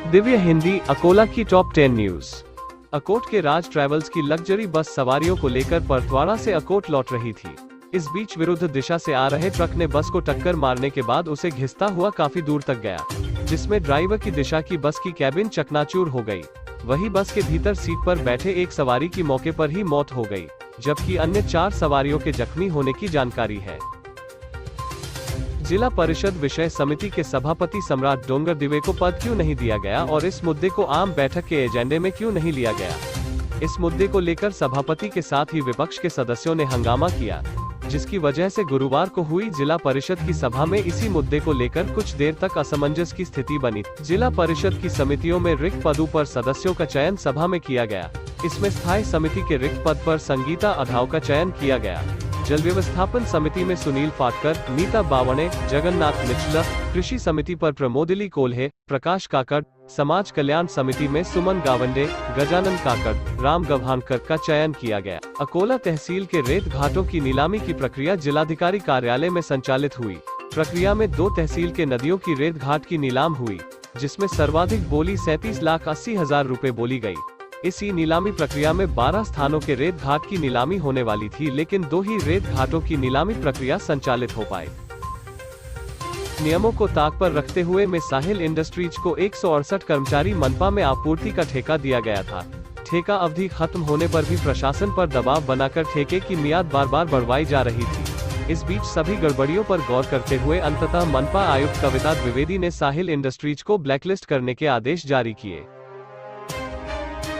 दिव्य हिंदी अकोला की top 10 news. Akot के राज travels की लग्जरी बस सवारियों को लेकर परतवाड़ा से अकोट लौट रही थी। इस बीच विरुद्ध दिशा से आ रहे ट्रक ने बस को टक्कर मारने के बाद उसे घिसता हुआ काफी दूर तक गया, जिसमें ड्राइवर की दिशा की बस की कैबिन चकनाचूर हो गई। वहीं बस के भीतर सीट पर बैठे एक सवारी की मौके पर ही मौत हो गई, जबकि अन्य 4 सवारियों के जख्मी होने की जानकारी है। जिला परिषद विषय समिति के सभापति सम्राट डोंगर दिवे को पद क्यों नहीं दिया गया और इस मुद्दे को आम बैठक के एजेंडे में क्यों नहीं लिया गया? इस मुद्दे को लेकर सभापति के साथ ही विपक्ष के सदस्यों ने हंगामा किया, जिसकी वजह से गुरुवार को हुई जिला परिषद की सभा में इसी मुद्दे को लेकर कुछ देर तक असमंजस की स्थिति बनी। जिला परिषद की समितियों में रिक्त पदों पर सदस्यों का चयन सभा में किया गया। इसमें स्थायी समिति के रिक्त पद पर संगीता अधाव का चयन किया गया। जल व्यवस्थापन समिति में सुनील फाटकर, नीता बावणे, जगन्नाथ निचला, कृषि समिति पर प्रमोदिली कोल्हे, प्रकाश काकड़, समाज कल्याण समिति में सुमन गावंडे, गजानन काकड़, राम गभानकर का चयन किया गया। अकोला तहसील के रेत घाटों की नीलामी की प्रक्रिया जिलाधिकारी कार्यालय में संचालित हुई। प्रक्रिया में 2 तहसील के नदियों की रेत घाट की नीलाम हुई, जिसमें सर्वाधिक बोली 37,80,000 रुपए बोली गई। इसी नीलामी प्रक्रिया में 12 स्थानों के रेत घाट की नीलामी होने वाली थी, लेकिन 2 ही रेत घाटों की नीलामी प्रक्रिया संचालित हो पाई। नियमों को ताक पर रखते हुए में साहिल इंडस्ट्रीज को 168 कर्मचारी मनपा में आपूर्ति का ठेका दिया गया था। ठेका अवधि खत्म होने पर भी प्रशासन पर दबाव बनाकर ठेके की मियाद बार बार बढ़वाई जा रही थी। इस बीच सभी गड़बड़ियों पर गौर करते हुए अंततः मनपा आयुक्त कविता द्विवेदी ने साहिल इंडस्ट्रीज को ब्लैकलिस्ट करने के आदेश जारी किए।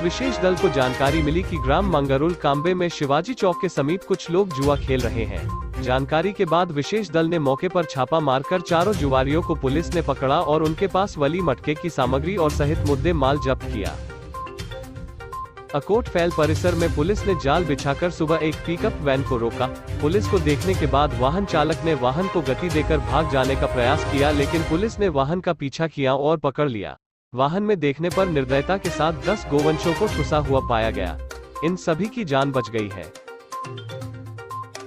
विशेष दल को जानकारी मिली कि ग्राम मंगरुल कांबे में शिवाजी चौक के समीप कुछ लोग जुआ खेल रहे हैं। जानकारी के बाद विशेष दल ने मौके पर छापा मारकर 4 जुआरियों को पुलिस ने पकड़ा और उनके पास वली मटके की सामग्री और सहित मुद्दे माल जब्त किया। अकोट फैल परिसर में पुलिस ने जाल बिछाकर सुबह एक पिकअप वैन को रोका। पुलिस को देखने के बाद वाहन चालक ने वाहन को गति देकर भाग जाने का प्रयास किया, लेकिन पुलिस ने वाहन का पीछा किया और पकड़ लिया। वाहन में देखने पर निर्दयता के साथ 10 गोवंशों को ठुसा हुआ पाया गया। इन सभी की जान बच गई है।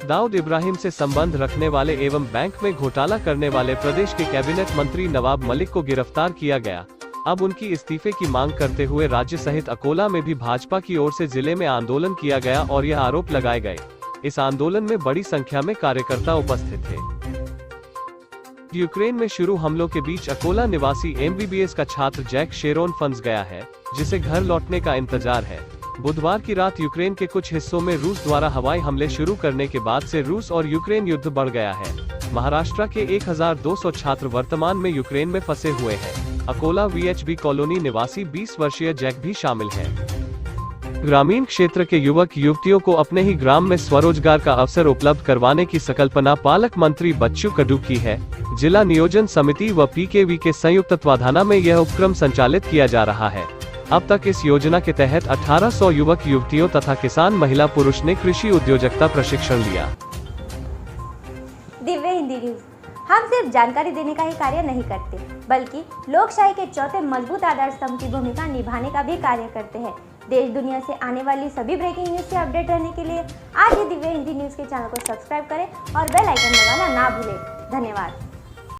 दाऊद इब्राहिम से संबंध रखने वाले एवं बैंक में घोटाला करने वाले प्रदेश के कैबिनेट मंत्री नवाब मलिक को गिरफ्तार किया गया। अब उनकी इस्तीफे की मांग करते हुए राज्य सहित अकोला में भी भाजपा की ओर से जिले में आंदोलन किया गया और यह आरोप लगाए गए। इस आंदोलन में बड़ी संख्या में कार्यकर्ता उपस्थित थे। यूक्रेन में शुरू हमलों के बीच अकोला निवासी MBBS का छात्र जैक शेरोन फंस गया है, जिसे घर लौटने का इंतजार है। बुधवार की रात यूक्रेन के कुछ हिस्सों में रूस द्वारा हवाई हमले शुरू करने के बाद से रूस और यूक्रेन युद्ध बढ़ गया है। महाराष्ट्र के 1200 छात्र वर्तमान में यूक्रेन में फंसे हुए हैं। अकोला VHB कॉलोनी निवासी 20 वर्षीय जैक भी शामिल है। ग्रामीण क्षेत्र के युवक युवतियों को अपने ही ग्राम में स्वरोजगार का अवसर उपलब्ध करवाने की संकल्पना पालक मंत्री बच्चू कडू की है। जिला नियोजन समिति व PKV के संयुक्त तत्वाधान में यह उपक्रम संचालित किया जा रहा है। अब तक इस योजना के तहत 1800 युवक युवतियों तथा किसान महिला पुरुष ने कृषि उद्योजकता प्रशिक्षण लिया। दिव्य हिंदी न्यूज, हम सिर्फ जानकारी देने का ही कार्य नहीं करते, बल्कि लोकशाही के चौथे मजबूत आधार स्तंभ की भूमिका निभाने का भी कार्य करते हैं। देश दुनिया से आने वाली सभी ब्रेकिंग न्यूज से अपडेट रहने के लिए आज ही दिव्य हिंदी न्यूज के चैनल को सब्सक्राइब करें और बेल आइकन दबाना ना भूलें। धन्यवाद।